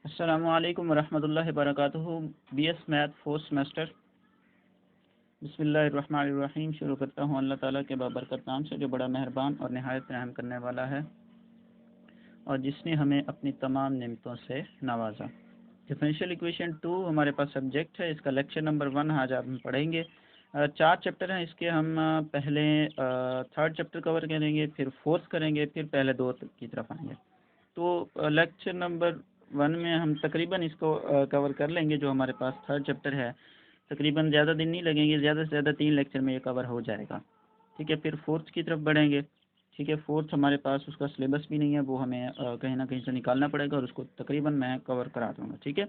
अस्सलामुअलैकुम वरहमतुल्लाहि वबरकातुहू। BS math fourth semester. बिस्मिल्लाहिर्रहमानिर्रहीम। शुरू करता हूँ अल्लाह ताला के बाबरकत नाम से जो बड़ा मेहरबान और नहायत रहम करने वाला है और जिसने हमें अपनी तमाम नेमतों से नवाजा। डिफरेंशियल इक्वेशन 2 हमारे पास सब्जेक्ट है। इसका लेक्चर नंबर 1 आज आप हम पढ़ेंगे। 4 चैप्टर हैं इसके। हम पहले थर्ड चैप्टर कवर करेंगे, फिर फोर्थ करेंगे, फिर पहले 2 की तरफ आएंगे। तो लेक्चर नंबर 1 में हम तकरीबन इसको कवर कर लेंगे। जो हमारे पास थर्ड चैप्टर है तकरीबन ज़्यादा दिन नहीं लगेंगे, ज़्यादा से ज़्यादा 3 लेक्चर में ये कवर हो जाएगा। ठीक है, फिर फोर्थ की तरफ बढ़ेंगे। ठीक है, फोर्थ हमारे पास उसका सिलेबस भी नहीं है, वो हमें कहीं ना कहीं से निकालना पड़ेगा और उसको तकरीबन मैं कवर करा दूँगा। ठीक है,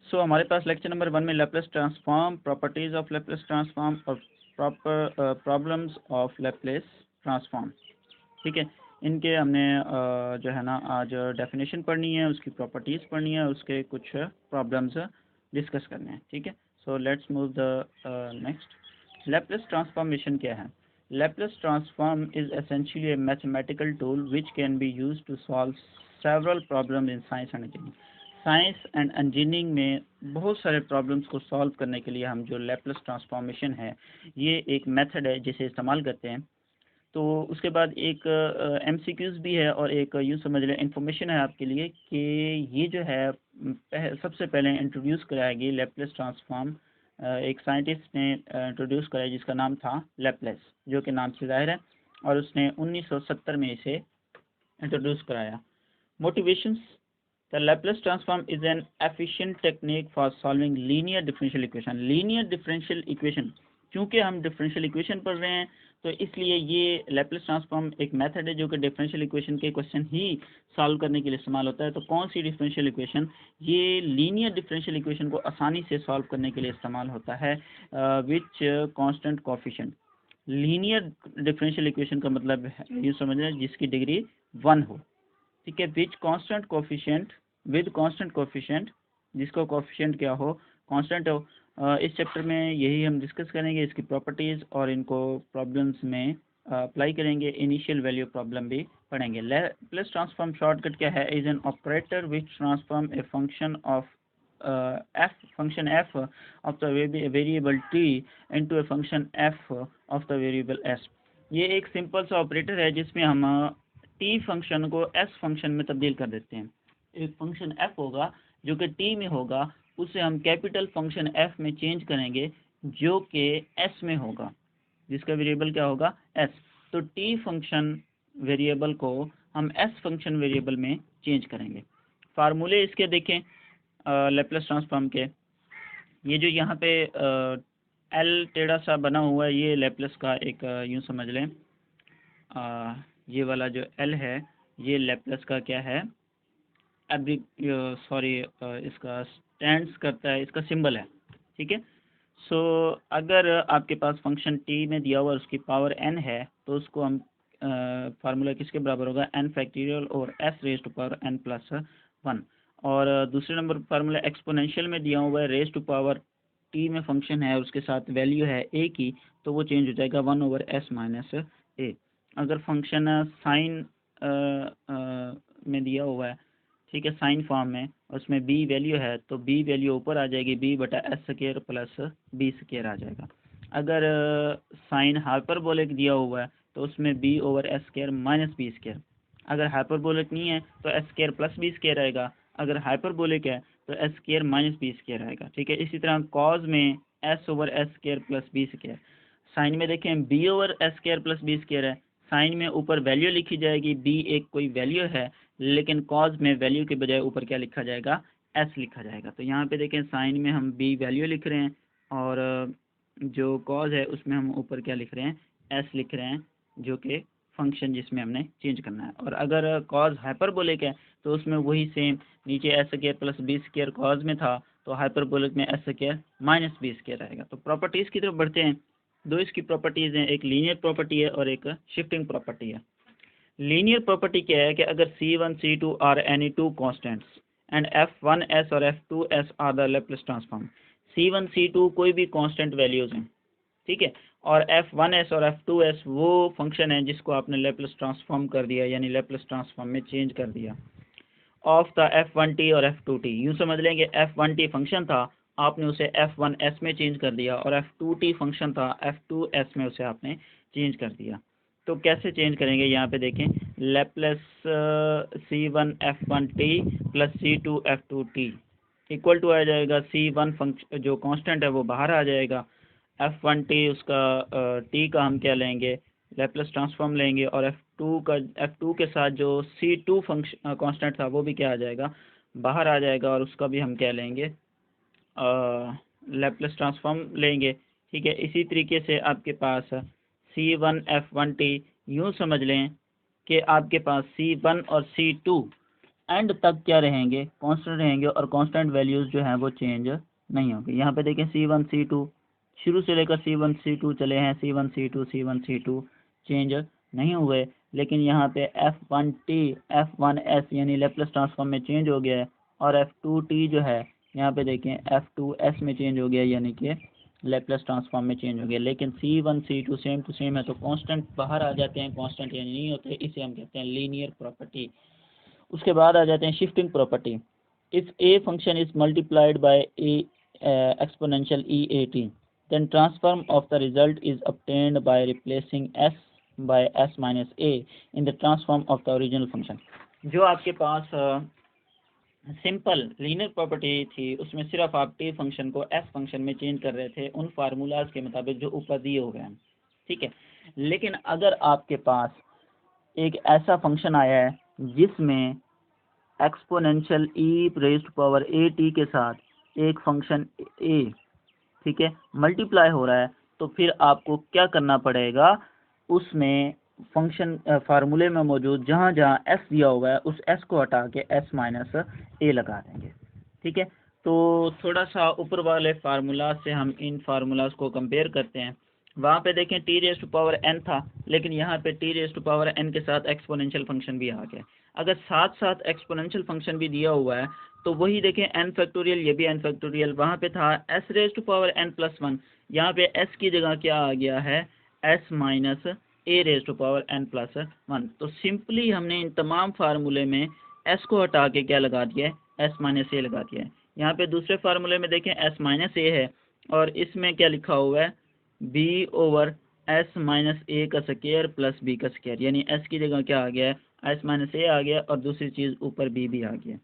सो हमारे पास लेक्चर नंबर 1 में Laplace transform, properties of Laplace transform और प्रॉब्लम्स ऑफ लैप्लेस ट्रांसफॉर्म। ठीक है, इनके हमने जो है ना आज डेफिनेशन पढ़नी है, उसकी प्रॉपर्टीज़ पढ़नी है, उसके कुछ प्रॉब्लम्स डिस्कस करने हैं। ठीक है, so let's move the next. Laplace transformation क्या है? Laplace transform is essentially a mathematical tool which can be used to solve several problem in science and engineering. Science and engineering में बहुत सारे problems को सॉल्व करने के लिए हम जो लैप्लेस ट्रांसफॉर्मेशन है ये एक मेथड है जिसे इस्तेमाल करते हैं। तो उसके बाद एक एमसीक्यूज़ भी है और एक यूँ समझ लें इन्फॉर्मेशन है आपके लिए कि ये जो है सबसे पहले इंट्रोड्यूस कराया गया लैप्लेस ट्रांसफॉर्म एक साइंटिस्ट ने इंट्रोड्यूस कराया जिसका नाम था लैप्लेस, जो कि नाम से जाहिर है, और उसने 1970 में इसे इंट्रोड्यूस कराया। Motivations: the Laplace transform is an efficient technique for solving linear differential equation. Linear differential equation, क्योंकि हम डिफरेंशियल इक्वेशन पढ़ रहे हैं तो इसलिए ये लैप्लेस ट्रांसफॉर्म एक मेथड है जो कि डिफरेंशियल इक्वेशन के क्वेश्चन ही सॉल्व करने के लिए इस्तेमाल होता है। तो कौन सी डिफरेंशियल इक्वेशन? ये लीनियर डिफरेंशियल इक्वेशन को आसानी से सॉल्व करने के लिए इस्तेमाल होता है which constant coefficient. Linear differential equation का मतलब है ये समझ रहे हैं जिसकी डिग्री 1 हो। ठीक है, which constant coefficient, with constant coefficient, जिसका कोफिशिएंट क्या हो, कांस्टेंट हो। इस चैप्टर में यही हम डिस्कस करेंगे, इसकी प्रॉपर्टीज़ और इनको प्रॉब्लम्स में अप्लाई करेंगे। इनिशियल वैल्यू प्रॉब्लम भी पढ़ेंगे। लैप्लेस ट्रांसफॉर्म शॉर्टकट क्या है? Is an operator which transform a function of f of the variable t into a function f of the variable s। ये एक सिंपल सा ऑपरेटर है जिसमें हम t फंक्शन को s फंक्शन में तब्दील कर देते हैं। एक फंक्शन f होगा जो कि t में होगा, उसे हम कैपिटल फंक्शन f में चेंज करेंगे जो कि s में होगा, जिसका वेरिएबल क्या होगा? s। तो t फंक्शन वेरिएबल को हम s फंक्शन वेरिएबल में चेंज करेंगे। फार्मूले इसके देखें लैप्लेस ट्रांसफॉर्म के। ये जो यहाँ पे एल टेढ़ा सा बना हुआ है ये लैप्लेस का एक यूँ समझ लें ये वाला जो एल है ये लैप्लेस का क्या है? अभी सॉरी इसका स्टैंड्स करता है, इसका सिंबल है। ठीक है, सो अगर आपके पास फंक्शन टी में दिया हुआ उसकी पावर एन है तो उसको हम फार्मूला किसके बराबर होगा? एन फैक्टोरियल और s raise to power n plus 1। और दूसरे नंबर फार्मूला एक्सपोनेंशियल में दिया हुआ है रेज टू पावर टी में फंक्शन है उसके साथ वैल्यू है ए की, तो वो चेंज हो जाएगा 1/s माइनस ए। अगर फंक्शन साइन में दिया हुआ है, ठीक है, साइन फॉर्म में, उसमें बी वैल्यू है तो बी वैल्यू ऊपर आ जाएगी, बी बटा s square plus B square आ जाएगा। अगर साइन हाइपरबोलिक दिया हुआ है तो उसमें b over S square minus b square. अगर हाइपरबोलिक नहीं है तो s square plus B square आएगा, अगर हाइपरबोलिक है तो s square minus b square आएगा। ठीक है, इसी तरह कॉज में s over S square plus B square. Sine में देखें b over S square plus B square है, साइन में ऊपर वैल्यू लिखी जाएगी, बी एक कोई वैल्यू है, लेकिन कॉज में वैल्यू के बजाय ऊपर क्या लिखा जाएगा? एस लिखा जाएगा। तो यहाँ पे देखें साइन में हम बी वैल्यू लिख रहे हैं और जो कॉज है उसमें हम ऊपर क्या लिख रहे हैं? एस लिख रहे हैं, जो कि फंक्शन जिसमें हमने चेंज करना है। और अगर कॉज हाइपरबोलिक है तो उसमें वही सेम, नीचे s square plus B square cos में था तो हाइपरबोलिक में s square minus b square आएगा। तो प्रॉपर्टीज़ की तरफ बढ़ते हैं। दो इसकी प्रॉपर्टीज़ हैं, एक लीनियर प्रॉपर्टी है और एक शिफ्टिंग प्रॉपर्टी है। लीनियर प्रॉपर्टी क्या है कि अगर C1 C2 are any two constants and F1s और F2s are the Laplace transform. C1 C2 कोई भी कांस्टेंट वैल्यूज़ हैं, ठीक है, और F1s और F2s वो फंक्शन है जिसको आपने लैप्लेस ट्रांसफॉर्म कर दिया, यानी लैप्लेस ट्रांसफॉर्म में चेंज कर दिया। ऑफ द f1t और f2t। यूँ समझ लेंगे f1t फंक्शन था, आपने उसे f1s में चेंज कर दिया, और f2t फंक्शन था, f2s में उसे आपने चेंज कर दिया। तो कैसे चेंज करेंगे, यहाँ पे देखें, Laplace c1f1t plus c2f2t equal to आ जाएगा c1 फंक्शन जो कांस्टेंट है वो बाहर आ जाएगा, f1t उसका t का हम क्या लेंगे, लेप्लस ट्रांसफॉर्म लेंगे, और f2 के साथ जो c2 फंक्शन कांस्टेंट था वो भी क्या आ जाएगा, बाहर आ जाएगा, और उसका भी हम क्या लेंगे, लेप्लस ट्रांसफॉर्म लेंगे। ठीक है, इसी तरीके से आपके पास c1f1t, यूँ समझ लें कि आपके पास c1 और c2 एंड तक क्या रहेंगे, कांस्टेंट रहेंगे, और कांस्टेंट वैल्यूज़ जो हैं वो चेंज नहीं होंगे। यहाँ पे देखें c1 c2 शुरू से लेकर c1 c2 चले हैं, c1 c2 चेंज नहीं हुए, लेकिन यहाँ पे f1t f1s यानी लेप्लस ट्रांसफॉर्म में चेंज हो गया है, और f2t जो है यहाँ पे देखें f2s में चेंज हो गया, यानी कि लेप्लस ट्रांसफॉर्म में चेंज हो गया। लेकिन c1 c2 same to same है, तो कांस्टेंट बाहर आ जाते हैं, कांस्टेंट यानी नहीं होते, इसे हम कहते हैं लीनियर प्रॉपर्टी। उसके बाद आ जाते हैं shifting property. If a function is multiplied by A exponential EAT, then transform of the result is obtained by replacing s by s minus a in the transform of the original function। जो आपके पास simple linear property थी, उसमें सिर्फ आप T function को S function में change कर रहे थे उन फार्मूलाज के मुताबिक जो ऊपर दिए हुए हैं। ठीक है, लेकिन अगर आपके पास एक ऐसा फंक्शन आया है जिसमें exponential e raised power at के साथ एक फंक्शन a, ठीक है, मल्टीप्लाई हो रहा है, तो फिर आपको क्या करना पड़ेगा, उसमें फंक्शन फार्मूले में मौजूद जहाँ जहाँ s दिया हुआ है उस s को हटा के s माइनस a लगा देंगे। ठीक है, तो थोड़ा सा ऊपर वाले फार्मूला से हम इन फार्मूलाज को कंपेयर करते हैं। वहाँ पे देखें t raised to power n था, लेकिन यहाँ पे t raised to power n के साथ एक्सपोनेंशियल फंक्शन भी आ गया। अगर साथ साथ एक्सपोनेंशियल फंक्शन भी दिया हुआ है तो वही देखें n फैक्टोरियल, ये भी n फैक्टोरियल, वहाँ पे था s raised to power n plus 1, यहाँ पे s की जगह क्या आ गया है, s minus a raised to power n plus 1। तो सिंपली हमने इन तमाम फार्मूले में s को हटा के क्या लगा दिया है, s माइनस a लगा दिया है। यहाँ पे दूसरे फार्मूले में देखें s माइनस a है, और इसमें क्या लिखा हुआ है, b over s minus a का स्क्वायर प्लस b का स्क्वायर, यानी s की जगह क्या आ गया है, s माइनस a आ गया, और दूसरी चीज़ ऊपर b भी आ गया।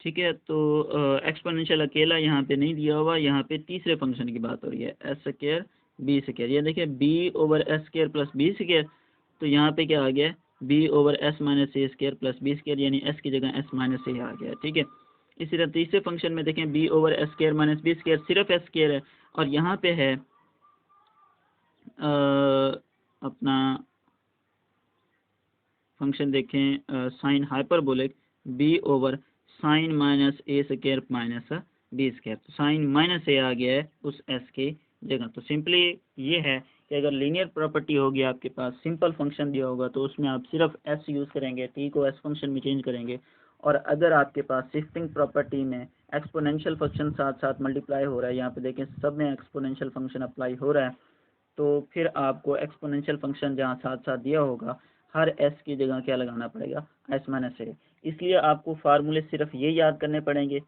ठीक है, तो एक्सपोनेंशियल अकेला यहाँ पे नहीं दिया हुआ, यहाँ पे तीसरे फंक्शन की बात हो रही है, एस स्क्वायर बी स्क्वायर। ये देखिए b over S square plus B square, तो यहाँ पे क्या आ गया, b ओवर एस माइनस ए स्क्वायर प्लस बी स्क्वायर, यानी s की जगह s माइनस ए आ गया। ठीक है, इसी तरह तीसरे फंक्शन में देखें b over S square minus b square, सिर्फ एस स्क्वायर है, और यहाँ पे है अपना फंक्शन देखें sine hyperbolic b over sine minus ए स्क्वायर माइनस बी स्क्वायर, तो साइन माइनस ए आ गया है उस s की जगह। तो सिंपली ये है कि अगर लीनियर प्रॉपर्टी होगी, आपके पास सिंपल फंक्शन दिया होगा, तो उसमें आप सिर्फ s यूज़ करेंगे, t को s फंक्शन में चेंज करेंगे, और अगर आपके पास शिफ्टिंग प्रॉपर्टी में एक्सपोनेंशियल फंक्शन साथ साथ मल्टीप्लाई हो रहा है, यहाँ पे देखें सब में एक्सपोनेंशियल फंक्शन अप्लाई हो रहा है, तो फिर आपको एक्सपोनेंशियल फंक्शन जहाँ साथ साथ दिया होगा हर s की जगह क्या लगाना पड़ेगा, s माइनस ए। इसलिए आपको फार्मूले सिर्फ ये याद करने पड़ेंगे।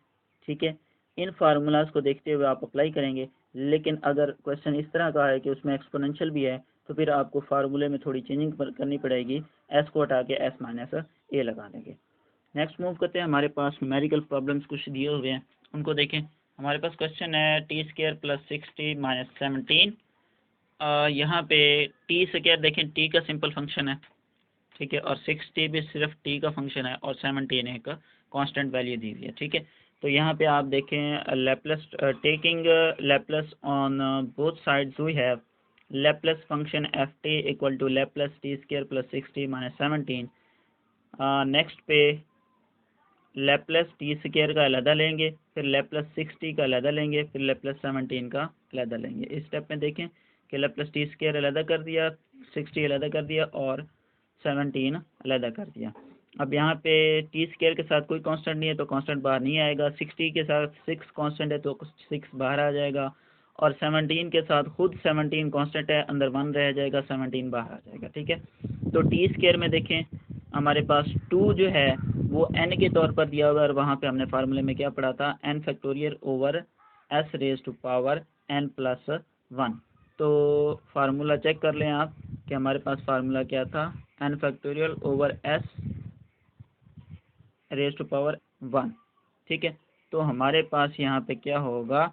ठीक है, इन फार्मूलाज को देखते हुए आप अप्लाई करेंगे, लेकिन अगर क्वेश्चन इस तरह का है कि उसमें एक्सपोनेंशियल भी है, तो फिर आपको फार्मूले में थोड़ी चेंजिंग करनी पड़ेगी, s को हटा के s माइनस ए लगा देंगे। नेक्स्ट मूव करते हैं, हमारे पास न्यूमेरिकल प्रॉब्लम्स कुछ दिए हुए हैं, उनको देखें। हमारे पास क्वेश्चन है टी स्क्वायर प्लस 60 माइनस 17। यहाँ पे टी स्क्वायर देखें टी का सिंपल फंक्शन है, ठीक है, और 60 भी सिर्फ टी का फंक्शन है, और 17 एक कांस्टेंट वैल्यू दी हुई है। ठीक है, तो यहाँ पे आप देखें Laplace taking Laplace on both sides we have Laplace function F T equal to Laplace T square plus 60 minus 17। Next पे लेप्लस टी स्क्वायर का अलहदा लेंगे, फिर लेप्लस 60 का अलहदा लेंगे, फिर लेप्लस 17 का अलहदा लेंगे। इस स्टेप में देखें कि लेप्लस टी स्क्वायर अलहदा कर दिया, 60 अलहदा कर दिया, और 17 अलहदा कर दिया। अब यहाँ पे टी स्क्वायर के साथ कोई कांस्टेंट नहीं है, तो कांस्टेंट बाहर नहीं आएगा। 60 के साथ 6 कांस्टेंट है, तो 6 बाहर आ जाएगा, और 17 के साथ खुद 17 कांस्टेंट है, अंदर 1 रह जाएगा, 17 बाहर आ जाएगा। ठीक है, तो टी स्क्वायर में देखें हमारे पास 2 जो है वो n के तौर पर दिया हुआ है और वहाँ पे हमने फार्मूले में क्या पढ़ा था, n factorial over s raise to power n plus 1। तो फार्मूला चेक कर लें आप कि हमारे पास फार्मूला क्या था, n factorial over s raise to power 1। ठीक है, तो हमारे पास यहाँ पे क्या होगा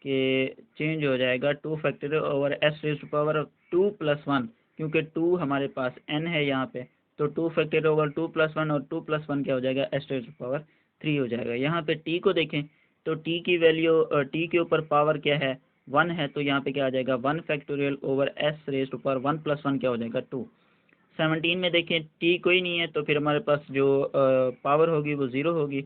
कि चेंज हो जाएगा 2 factorial over s raise to power 2 plus 1, क्योंकि 2 हमारे पास n है यहाँ पे, तो 2 फैक्टोरियल ओवर 2 प्लस 1 और 2 प्लस 1 क्या हो जाएगा, s रेज टू पावर 3 हो जाएगा। यहाँ पे t को देखें तो t की वैल्यू t के ऊपर पावर क्या है, 1 है, तो यहाँ पे क्या आ जाएगा 1 factorial over s raise to power 1 plus 1 क्या हो जाएगा 2। 17 में देखें t कोई नहीं है, तो फिर हमारे पास जो पावर होगी वो 0 होगी,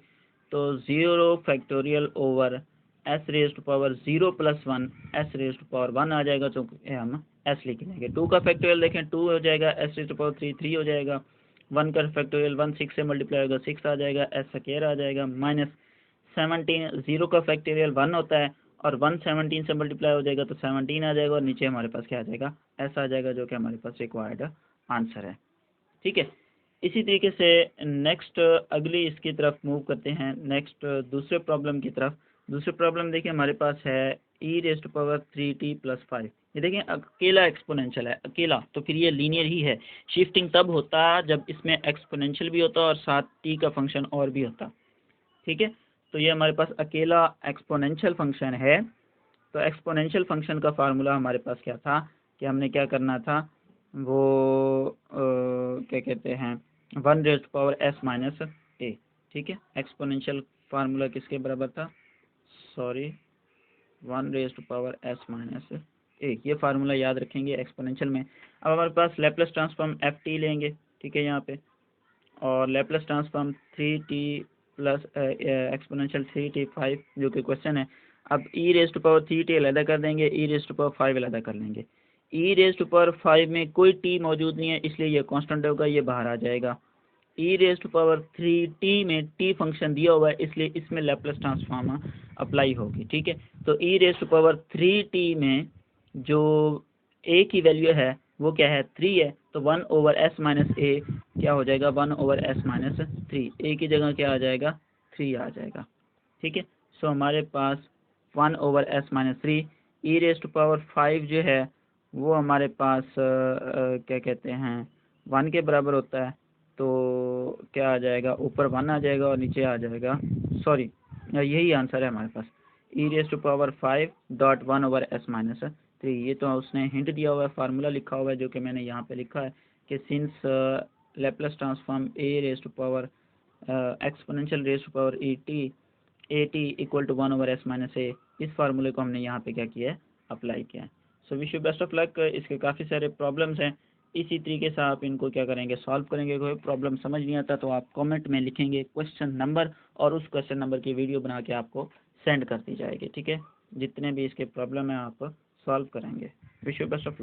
तो 0 factorial over s raise to power 0 plus 1 s raise to power 1 आ जाएगा, तो हम s लिख लेंगे। 2 का फैक्टोरियल देखें 2 हो जाएगा, s रेज टू पावर 3 3 हो जाएगा, 1 का फैक्टोरियल 1 6 से मल्टीप्लाई होगा 6 आ जाएगा, s स्क्वायर आ जाएगा, माइनस 17 0 का फैक्टोरियल 1 होता है और 1 17 से मल्टीप्लाई हो जाएगा तो 17 आ जाएगा और नीचे हमारे पास क्या आ जाएगा, s आ जाएगा, जो कि हमारे पास रिक्वायर्ड आंसर है। ठीक है, इसी तरीके से नेक्स्ट अगली इसकी तरफ मूव करते हैं, नेक्स्ट दूसरे प्रॉब्लम की तरफ। दूसरे प्रॉब्लम देखिए हमारे पास है e raise to power 3t plus 5। ये देखिए अकेला एक्सपोनेंशियल है, अकेला, तो फिर ये लीनियर ही है। शिफ्टिंग तब होता जब इसमें एक्सपोनेंशियल भी होता और साथ t का फंक्शन और भी होता। ठीक है, तो ये हमारे पास अकेला एक्सपोनेंशियल फंक्शन है। तो एक्सपोनेंशियल फंक्शन का फार्मूला हमारे पास क्या था कि हमने क्या करना था, वो क्या कहते हैं 1 raise to power s minus a। ठीक है, एक्सपोनेंशियल फार्मूला किसके बराबर था, sorry 1 raise to power s minus a, ये फार्मूला याद रखेंगे एक्सपोनेंशियल में। अब हमारे पास लेप्लेस ट्रांसफॉर्म ft लेंगे, ठीक है यहाँ पे, और Laplace transform 3t plus exponential 3t5 जो कि क्वेश्चन है। अब e raise to power 3t अलग कर देंगे, e रेज़ टू पावर 5 अलग कर लेंगे। e रेज़ टू पावर 5 में कोई t मौजूद नहीं है, इसलिए ये कांस्टेंट होगा, ये बाहर आ जाएगा। e raise to power 3t में t फंक्शन दिया हुआ है, इसलिए इसमें लेप्लेस ट्रांसफॉर्म अप्लाई होगी। ठीक है, तो e raise to power 3t में जो a की वैल्यू है वो क्या है, 3 है, तो 1 ओवर s माइनस a क्या हो जाएगा, 1 ओवर s माइनस 3, a की जगह क्या आ जाएगा, 3 आ जाएगा। ठीक है, सो हमारे पास 1 over s minus 3 e raise to power 5 जो है वो हमारे पास क्या कहते हैं 1 के बराबर होता है, तो क्या आ जाएगा, ऊपर 1 आ जाएगा और नीचे आ जाएगा, सॉरी यही आंसर है हमारे पास, e raise to power 5 dot 1 over s minus 3। ये तो उसने हिंट दिया हुआ है, फार्मूला लिखा हुआ है, जो कि मैंने यहाँ पे लिखा है कि since Laplace transform a raise to power exponential raise to power at equal to 1 over s minus a, इस फार्मूले को हमने यहाँ पे क्या किया है, अप्लाई किया है। So wish you best of luck. इसके काफ़ी सारे प्रॉब्लम्स हैं, इसी तरीके से आप इनको क्या करेंगे, सॉल्व करेंगे। कोई प्रॉब्लम समझ नहीं आता तो आप कमेंट में लिखेंगे क्वेश्चन नंबर और उस क्वेश्चन नंबर की वीडियो बना के आपको सेंड कर दी जाएगी। ठीक है, जितने भी इसके प्रॉब्लम है आप सॉल्व करेंगे। Wish you best of